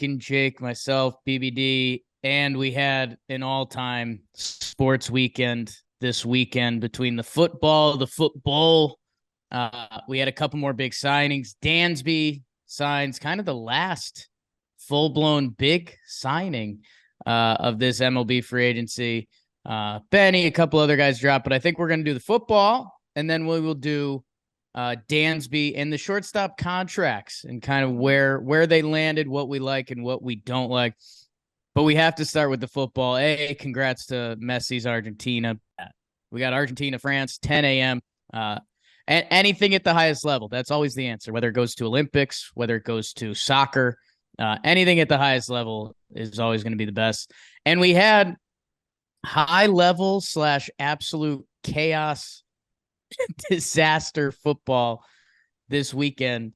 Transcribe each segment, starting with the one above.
and Jake, myself, BBD, and we had an all-time sports weekend this weekend between the football. We had a couple more big signings. Dansby signs kind of the last full-blown big signing of this MLB free agency. Benny, a couple other guys dropped, but I think we're going to do the football, and then we will do Dansby and the shortstop contracts and kind of where they landed, what we like and what we don't like. But we have to start with the football. Congrats to Messi's Argentina. We got Argentina, France, 10 a.m. And anything at the highest level. That's always the answer, whether it goes to Olympics, whether it goes to soccer, anything at the highest level is always going to be the best. And we had high level / absolute chaos disaster football this weekend.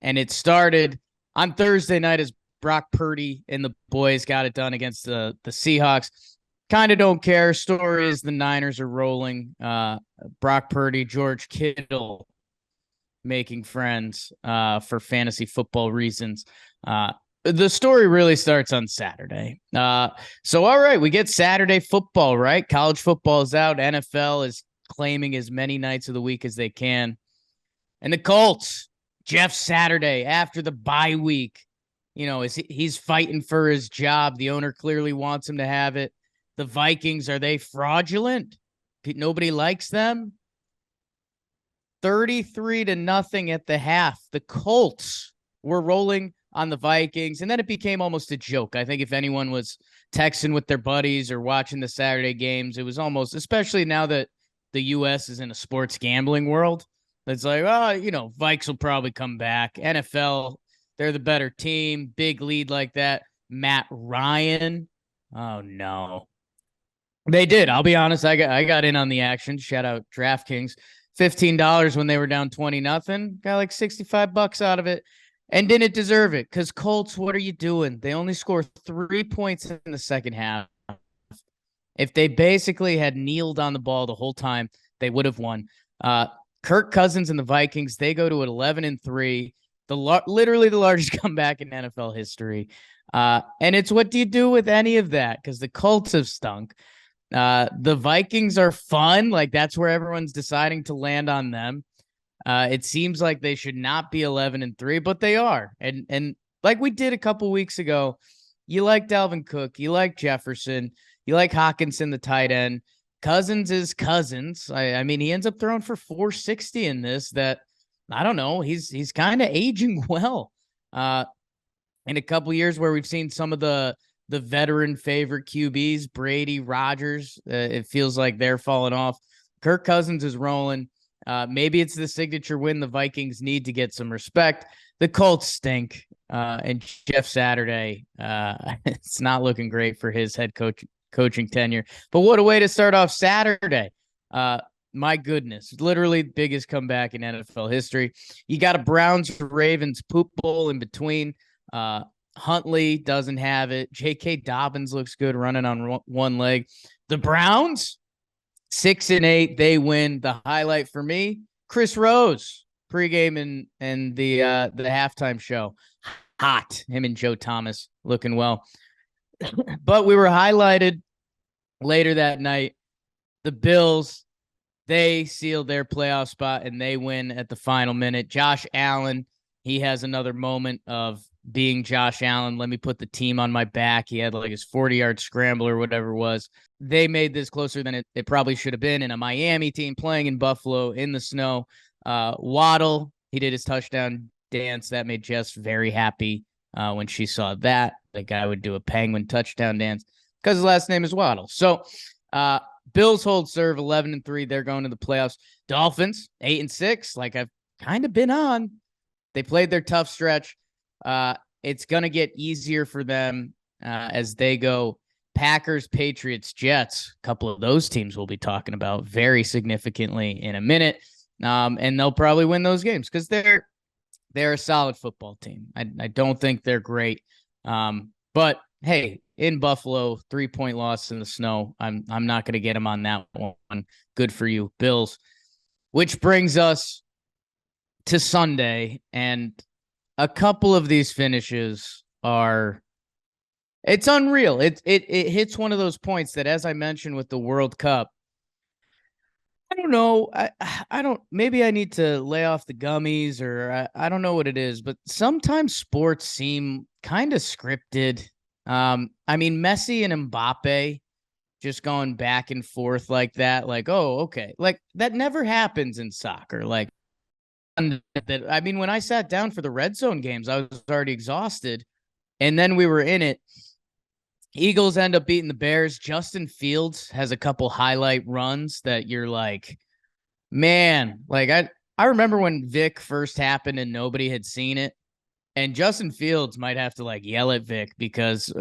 And it started on Thursday night as Brock Purdy and the boys got it done against the Seahawks. Kind of don't care. Story is the Niners are rolling. Brock Purdy, George Kittle making friends for fantasy football reasons. The story really starts on Saturday. So, all right, we get Saturday football, right? College football is out. NFL is claiming as many nights of the week as they can. And the Colts, Jeff Saturday, after the bye week, he's fighting for his job. The owner clearly wants him to have it. The Vikings, are they fraudulent? Nobody likes them. 33-0 at the half. The Colts were rolling on the Vikings, and then it became almost a joke. I think if anyone was texting with their buddies or watching the Saturday games, it was almost, especially now that the U.S. is in a sports gambling world, it's like, Vikes will probably come back. NFL, they're the better team. Big lead like that. Matt Ryan. Oh, no. They did. I'll be honest. I got in on the action. Shout out DraftKings. $15 when they were down 20-0. Got like $65 out of it and didn't deserve it because Colts, what are you doing? They only scored 3 points in the second half. If they basically had kneeled on the ball the whole time, they would have won. Kirk Cousins and the Vikings, they go to 11-3, literally the largest comeback in NFL history. And it's what do you do with any of that? Because the Colts have stunk. The Vikings are fun. Like that's where everyone's deciding to land on them. It seems like they should not be 11-3, but they are. And like we did a couple weeks ago, you like Dalvin Cook, you like Jefferson, you like Hawkinson, the tight end. Cousins is Cousins. I mean, he ends up throwing for 460 in this. That I don't know. He's kind of aging well. In a couple years where we've seen some of the veteran favorite QBs, Brady, Rodgers, it feels like they're falling off. Kirk Cousins is rolling. Maybe it's the signature win the Vikings need to get some respect. The Colts stink. And Jeff Saturday, it's not looking great for his head coaching tenure. But what a way to start off Saturday. My goodness, literally biggest comeback in NFL history. You got a Browns-Ravens poop bowl in between. Huntley doesn't have it. J.K. Dobbins looks good running on one leg. The Browns, 6-8, they win. The highlight for me, Chris Rose, pregame and the halftime show. Hot. Him and Joe Thomas looking well. But we were highlighted later that night. The Bills, they sealed their playoff spot and they win at the final minute. Josh Allen, he has another moment of being Josh Allen. Let me put the team on my back. He had like his 40-yard scramble or whatever it was. They made this closer than it probably should have been in a Miami team playing in Buffalo in the snow. Waddle, he did his touchdown dance. That made Jess very happy when she saw that. The guy would do a penguin touchdown dance because his last name is Waddle. So Bills hold serve 11-3. They're going to the playoffs. Dolphins 8-6. Like I've kind of been on. They played their tough stretch. It's going to get easier for them as they go Packers, Patriots, Jets. A couple of those teams we'll be talking about very significantly in a minute. And they'll probably win those games because they're a solid football team. I don't think they're great. But hey, in Buffalo, 3-point loss in the snow. I'm not going to get them on that one. Good for you, Bills. Which brings us to Sunday, and a couple of these finishes are it's unreal. It hits one of those points that, as I mentioned with the World Cup, I don't know. I don't. Maybe I need to lay off the gummies, or I don't know what it is. But sometimes sports seem kind of scripted. I mean, Messi and Mbappe just going back and forth like that. Like, oh, okay, like that never happens in soccer. Like that. I mean, when I sat down for the red zone games, I was already exhausted, and then we were in it. Eagles end up beating the Bears. Justin Fields has a couple highlight runs that you're like, man, like I remember when Vic first happened and nobody had seen it, and Justin Fields might have to like yell at Vic because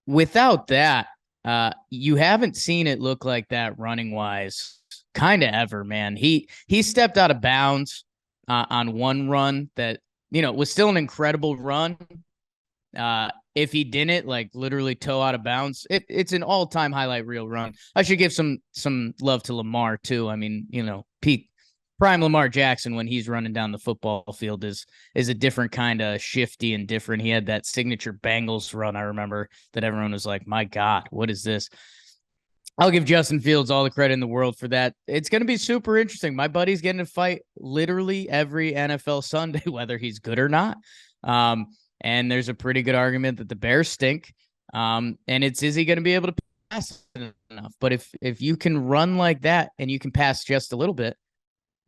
without that, you haven't seen it look like that running wise, kind of ever, man. He stepped out of bounds on one run that was still an incredible run. If he didn't like literally toe out of bounds, it's an all-time highlight reel run. I should give some love to Lamar too. I mean, Pete prime Lamar Jackson when he's running down the football field is a different kind of shifty and different. He had that signature Bengals run. I remember that everyone was like, "My God, what is this?" I'll give Justin Fields all the credit in the world for that. It's going to be super interesting. My buddy's getting to fight literally every NFL Sunday, whether he's good or not. And there's a pretty good argument that the Bears stink. And is he going to be able to pass enough? But if you can run like that and you can pass just a little bit,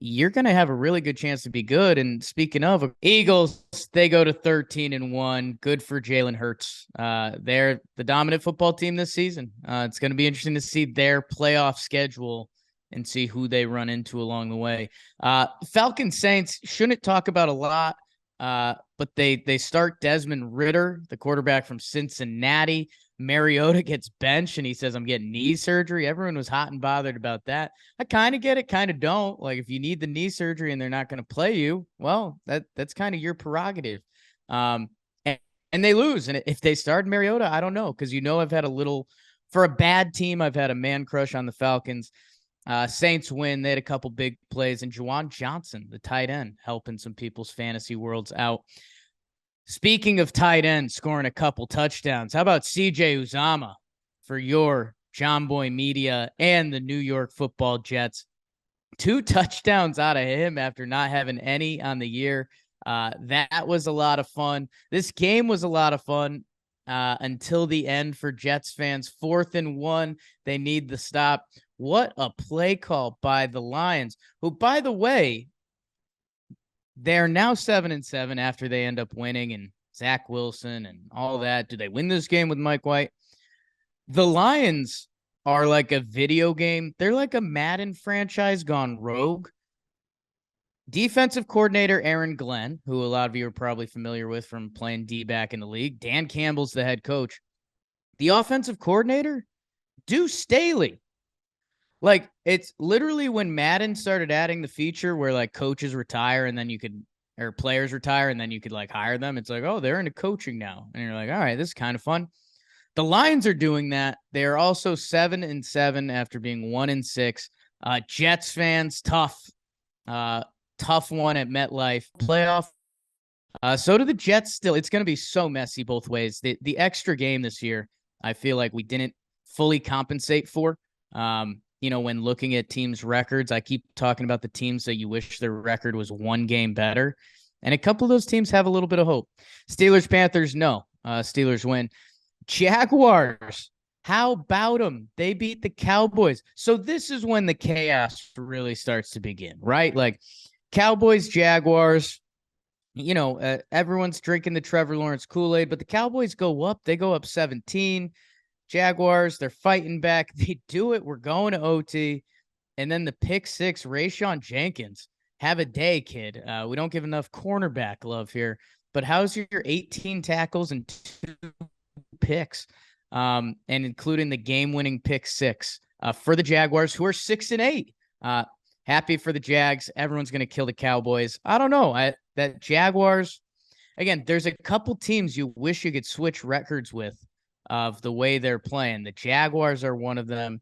you're going to have a really good chance to be good. And speaking of Eagles, they go to 13-1. Good for Jalen Hurts. They're the dominant football team this season. It's going to be interesting to see their playoff schedule and see who they run into along the way. Falcons Saints shouldn't talk about a lot, but they start Desmond Ridder, the quarterback from Cincinnati. Mariota gets benched and he says, "I'm getting knee surgery." Everyone was hot and bothered about that. I kind of get it, kind of don't. Like, if you need the knee surgery and they're not going to play you, well, that's kind of your prerogative. And they lose. And if they start Mariota, I don't know, because I've had for a bad team, I've had a man crush on the Falcons. Saints win. They had a couple big plays, and Juwan Johnson, the tight end, helping some people's fantasy worlds out. Speaking of tight ends scoring a couple touchdowns, how about CJ Uzama for your John Boy Media and the New York Football Jets? 2 touchdowns out of him after not having any on the year. That was a lot of fun. This game was a lot of fun until the end for Jets fans. 4th and 1. They need the stop. What a play call by the Lions, who, by the way, they're now 7-7 after they end up winning, and Zach Wilson and all that. Do they win this game with Mike White? The Lions are like a video game. They're like a Madden franchise gone rogue. Defensive coordinator Aaron Glenn, who a lot of you are probably familiar with from playing D-back in the league. Dan Campbell's the head coach. The offensive coordinator, Deuce Staley. Like, it's literally when Madden started adding the feature where like coaches retire and then or players retire and then you could like hire them. It's like, oh, they're into coaching now. And you're like, all right, this is kind of fun. The Lions are doing that. They are also 7-7 after being 1-6. Jets fans, tough one at MetLife playoff. So do the Jets still. It's going to be so messy both ways. The extra game this year, I feel like we didn't fully compensate for. When looking at teams' records, I keep talking about the teams that you wish their record was one game better. And a couple of those teams have a little bit of hope. Steelers, Panthers, no. Steelers win. Jaguars, how about them? They beat the Cowboys. So this is when the chaos really starts to begin, right? Like, Cowboys, Jaguars, everyone's drinking the Trevor Lawrence Kool-Aid, but the Cowboys go up. They go up 17. Jaguars, they're fighting back. They do it. We're going to OT. And then the pick 6, Rayshon Jenkins. Have a day, kid. We don't give enough cornerback love here. But how's your 18 tackles and 2 picks? And including the game-winning pick 6 for the Jaguars, who are 6-8. Happy for the Jags. Everyone's going to kill the Cowboys. I don't know. That Jaguars, again, there's a couple teams you wish you could switch records with of the way they're playing. The Jaguars are one of them.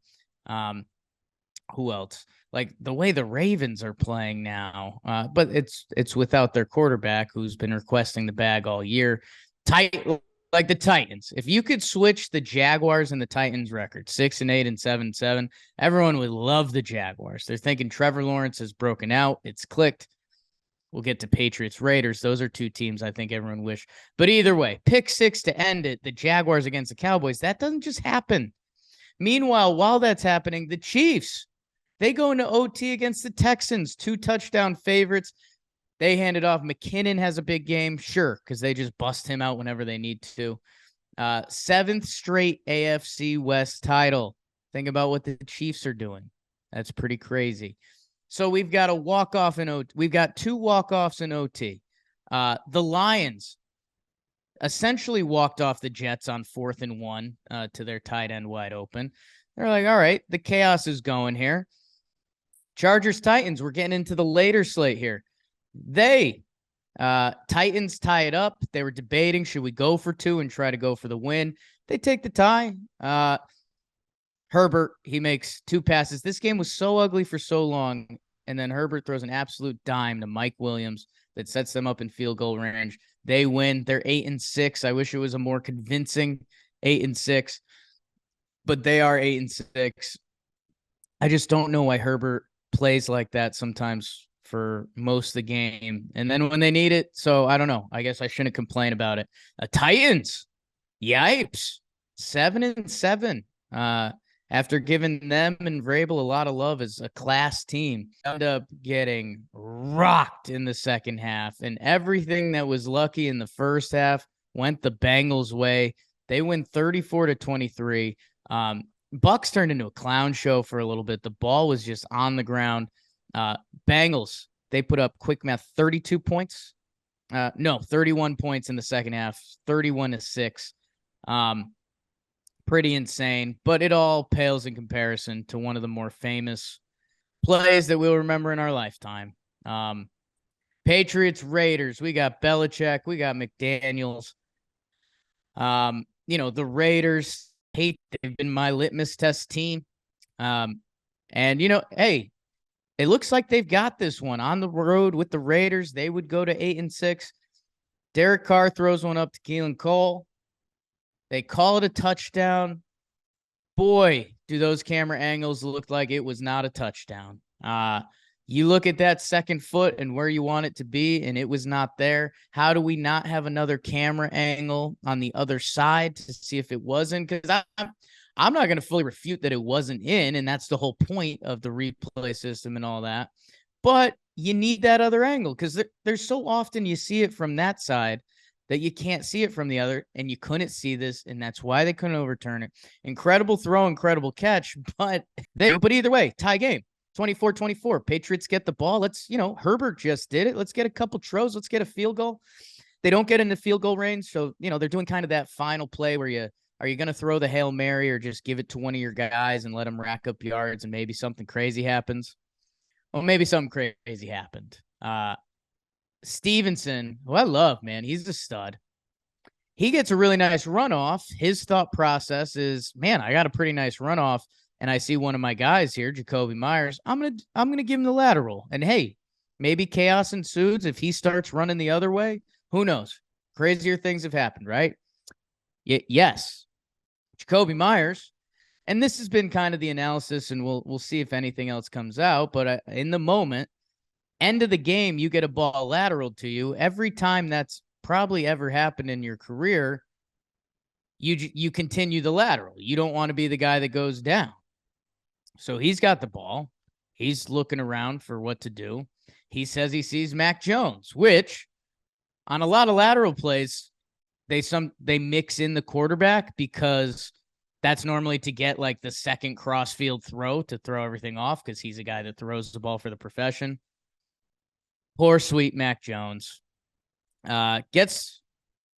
Who else? Like the way the Ravens are playing now. But it's without their quarterback, who's been requesting the bag all year. Tight like the Titans. If you could switch the Jaguars and the Titans record, 6-8 and 7-7, everyone would love the Jaguars. They're thinking Trevor Lawrence has broken out. It's clicked. We'll get to Patriots, Raiders. Those are two teams I think everyone wish. But either way, pick 6 to end it. The Jaguars against the Cowboys. That doesn't just happen. Meanwhile, while that's happening, the Chiefs, they go into OT against the Texans, 2 touchdown favorites. They hand it off. McKinnon has a big game, sure, because they just bust him out whenever they need to. 7th straight AFC West title. Think about what the Chiefs are doing. That's pretty crazy. So we've got a walk-off in OT. We've got 2 walk-offs in OT. The Lions essentially walked off the Jets on 4th and 1 to their tight end wide open. They're like, all right, the chaos is going here. Chargers, Titans, we're getting into the later slate here. Titans tie it up. They were debating, should we go for 2 and try to go for the win? They take the tie. Herbert, he makes 2 passes. This game was so ugly for so long, and then Herbert throws an absolute dime to Mike Williams that sets them up in field goal range. They win. They're 8-6. I wish it was a more convincing 8-6, but they are 8-6. I just don't know why Herbert plays like that sometimes for most of the game. And then when they need it, so I don't know. I guess I shouldn't complain about it. Titans, yipes, 7-7. After giving them and Vrabel a lot of love as a class team, end up getting rocked in the second half. And everything that was lucky in the first half went the Bengals' way. They win 34-23. Bucks turned into a clown show for a little bit. The ball was just on the ground. Bengals, they put up quick math, 32 points. 31 points in the second half, 31-6. Pretty insane, but it all pales in comparison to one of the more famous plays that we'll remember in our lifetime. Patriots, Raiders, we got Belichick, we got McDaniels. The Raiders, they've been my litmus test team. Hey, it looks like they've got this one on the road with the Raiders. They would go to 8-6. Derek Carr throws one up to Keelan Cole. They call it a touchdown. Boy, do those camera angles look like it was not a touchdown. You look at that second foot and where you want it to be, and it was not there. How do we not have another camera angle on the other side to see if it wasn't? Because I'm not going to fully refute that it wasn't in, and that's the whole point of the replay system and all that. But you need that other angle because there's so often you see it from that side that you can't see it from the other, and you couldn't see this, and that's why they couldn't overturn it. Incredible throw, incredible catch, but either way, tie game, 24-24. Patriots get the ball. Herbert just did it. Let's get a couple throws. Let's get a field goal. They don't get into field goal range, so, they're doing kind of that final play where are you going to throw the Hail Mary or just give it to one of your guys and let them rack up yards and maybe something crazy happens? Well, maybe something crazy happened. Stevenson, who I love, man, he's a stud. He gets a really nice runoff. His thought process is, man, I got a pretty nice runoff, and I see one of my guys here, Jakobi Meyers. I'm gonna give him the lateral. And hey, maybe chaos ensues if he starts running the other way. Who knows? Crazier things have happened, right? Yes, Jakobi Meyers. And this has been kind of the analysis, and we'll see if anything else comes out. But in the moment, end of the game, you get a ball lateral to you. Every time that's probably ever happened in your career, you continue the lateral. You don't want to be the guy that goes down. So he's got the ball. He's looking around for what to do. He says he sees Mac Jones, which on a lot of lateral plays, they mix in the quarterback because that's normally to get like the second cross-field throw to throw everything off because he's a guy that throws the ball for the profession. Poor sweet Mac Jones gets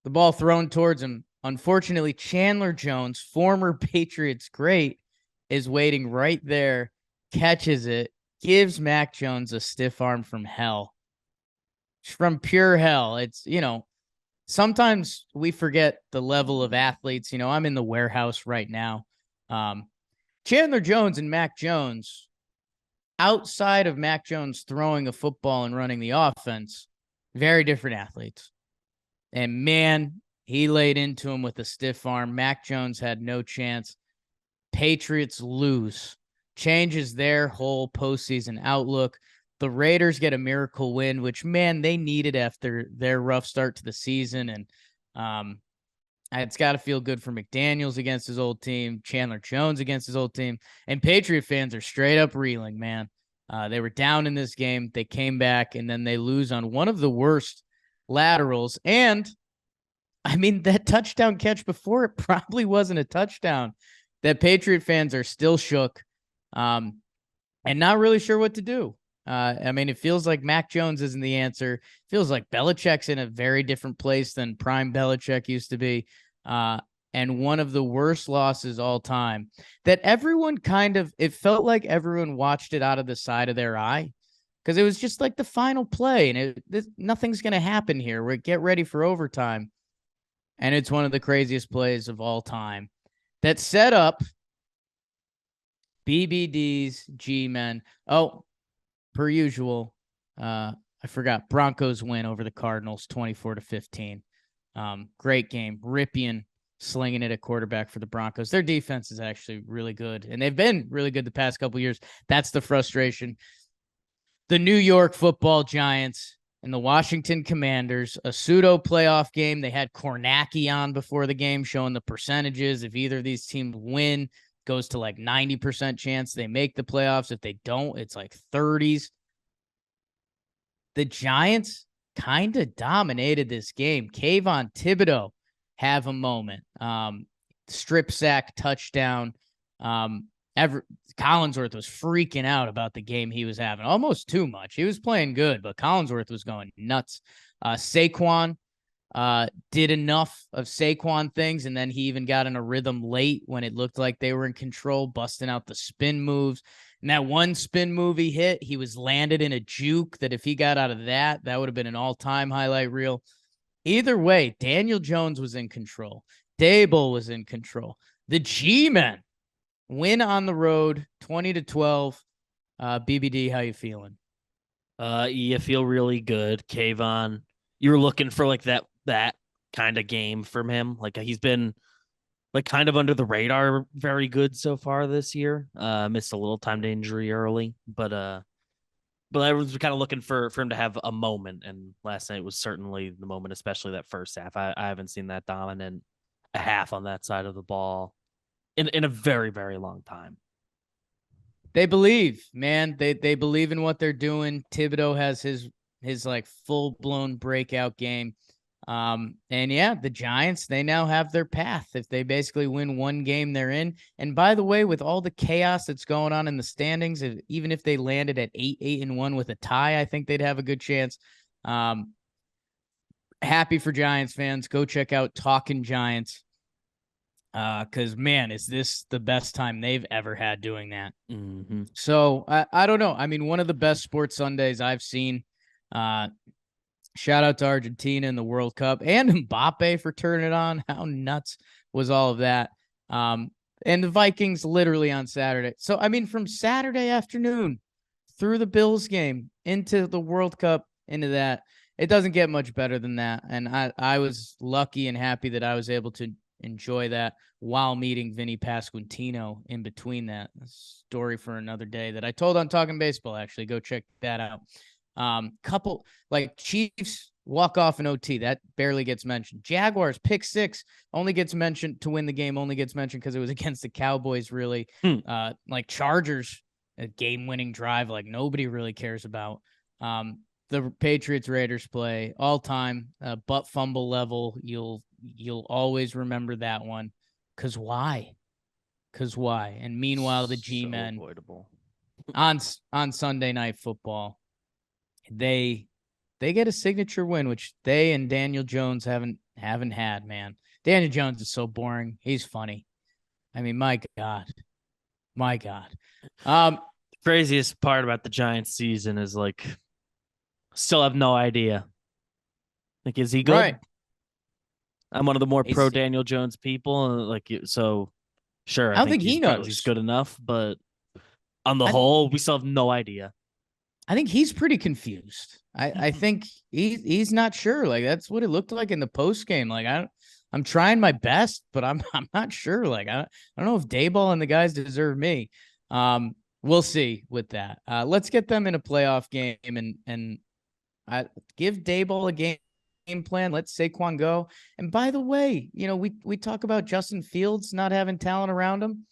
the ball thrown towards him. Unfortunately, Chandler Jones, former Patriots great, is waiting right there, catches it, gives Mac Jones a stiff arm from hell. From pure hell. It's, sometimes we forget the level of athletes. I'm in the warehouse right now. Chandler Jones and Mac Jones, outside of Mac Jones throwing a football and running the offense, very different athletes. And man, He laid into him with a stiff arm. Mac Jones had no chance. Patriots lose. Changes their whole postseason outlook. The Raiders get a miracle win, which, man, they needed after their rough start to the season. And it's got to feel good for McDaniels against his old team, Chandler Jones against his old team. And Patriot fans are straight up reeling, man. They were down in this game. They came back, and then they lose on one of the worst laterals. And, I mean, that touchdown catch before, it probably wasn't a touchdown. That Patriot fans are still shook and not really sure what to do. I mean, it feels like Mac Jones isn't the answer. It feels like Belichick's in a very different place than prime Belichick used to be. And one of the worst losses all time that everyone it felt like everyone watched it out of the side of their eye because it was just like the final play and nothing's going to happen here. We get ready for overtime. And it's one of the craziest plays of all time that set up BBD's G-Men. Oh, per usual, I forgot. Broncos win over the Cardinals 24-15. Great game. Ripien slinging it at quarterback for the Broncos. Their defense is actually really good, and they've been really good the past couple of years. That's the frustration. The New York Football Giants and the Washington Commanders, a pseudo playoff game. They had Kornacki on before the game showing the percentages. If either of these teams win, goes to like 90% chance they make the playoffs. If they don't, it's like 30s. The Giants kind of dominated this game. Kayvon Thibodeau have a moment. Strip sack touchdown. Collinsworth was freaking out about the game he was having, almost too much. He was playing good, but Collinsworth was going nuts. Saquon did enough of Saquon things, and then he even got in a rhythm late when it looked like they were in control, busting out the spin moves. And that one spin move he hit, he was landed in a juke that if he got out of that, that would have been an all-time highlight reel. Either way, Daniel Jones was in control. Dable was in control. The G-Men win on the road, 20-12. BBD, how you feeling? You feel really good, Kayvon. You were looking for like that kind of game from him. Like he's been like kind of under the radar, very good so far this year. Missed a little time to injury early, but I was kind of looking for him to have a moment, and last night was certainly the moment, especially that first half. I haven't seen that dominant a half on that side of the ball in a very, very long time. They believe, man. They believe in what they're doing. Thibodeau has his like full-blown breakout game. And yeah, the Giants, they now have their path. If they basically win one game, they're in. And by the way, with all the chaos that's going on in the standings, even if they landed at 8-1 with a tie, I think they'd have a good chance. Happy for Giants fans. Go check out Talking Giants. Because, man, is this the best time they've ever had doing that. Mm-hmm. So, I don't know. I mean, one of the best sports Sundays I've seen. Shout out to Argentina in the World Cup and Mbappe for turning it on. How nuts was all of that? And the Vikings literally on Saturday. So, I mean, from Saturday afternoon through the Bills game into the World Cup, into that, it doesn't get much better than that. And I was lucky and happy that I was able to enjoy that while meeting Vinny Pasquantino in between that. Story for another day that I told on Talking Baseball, actually. Go check that out. Couple like Chiefs walk off in OT that barely gets mentioned. Jaguars pick six only gets mentioned to win the game, only gets mentioned because it was against the Cowboys. Really, like Chargers, a game-winning drive, like nobody really cares about. The Patriots Raiders play all time, butt fumble level. You'll always remember that one. Cause why? And meanwhile, the G-Men on Sunday Night Football. They get a signature win, which they and Daniel Jones haven't had, man. Daniel Jones is so boring. He's funny. I mean, my God. The craziest part about the Giants season is like, still have no idea. Like, is he good? Right. I'm one of the more pro Daniel Jones people. Like, so sure. I don't think he knows he's good enough, but on the whole, we still have no idea. I think he's pretty confused. I think he's not sure. Like that's what it looked like in the post game. Like I'm trying my best, but I'm I'm not sure. Like I don't know if Dayball and the guys deserve me. We'll see with that. Let's get them in a playoff game and give Dayball a game plan. Let Saquon go. And by the way, we talk about Justin Fields not having talent around him.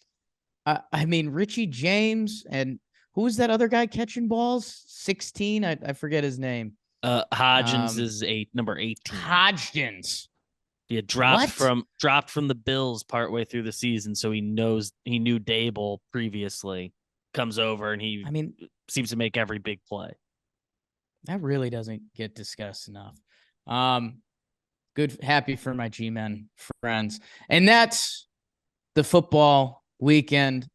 I mean, Richie James and who's that other guy catching balls? 16. I forget his name. Hodgins is number 18. Hodgins. Yeah, dropped from the Bills partway through the season, so he knew Dable previously. Comes over and he seems to make every big play. That really doesn't get discussed enough. Good, happy for my G-Men friends. And that's the football weekend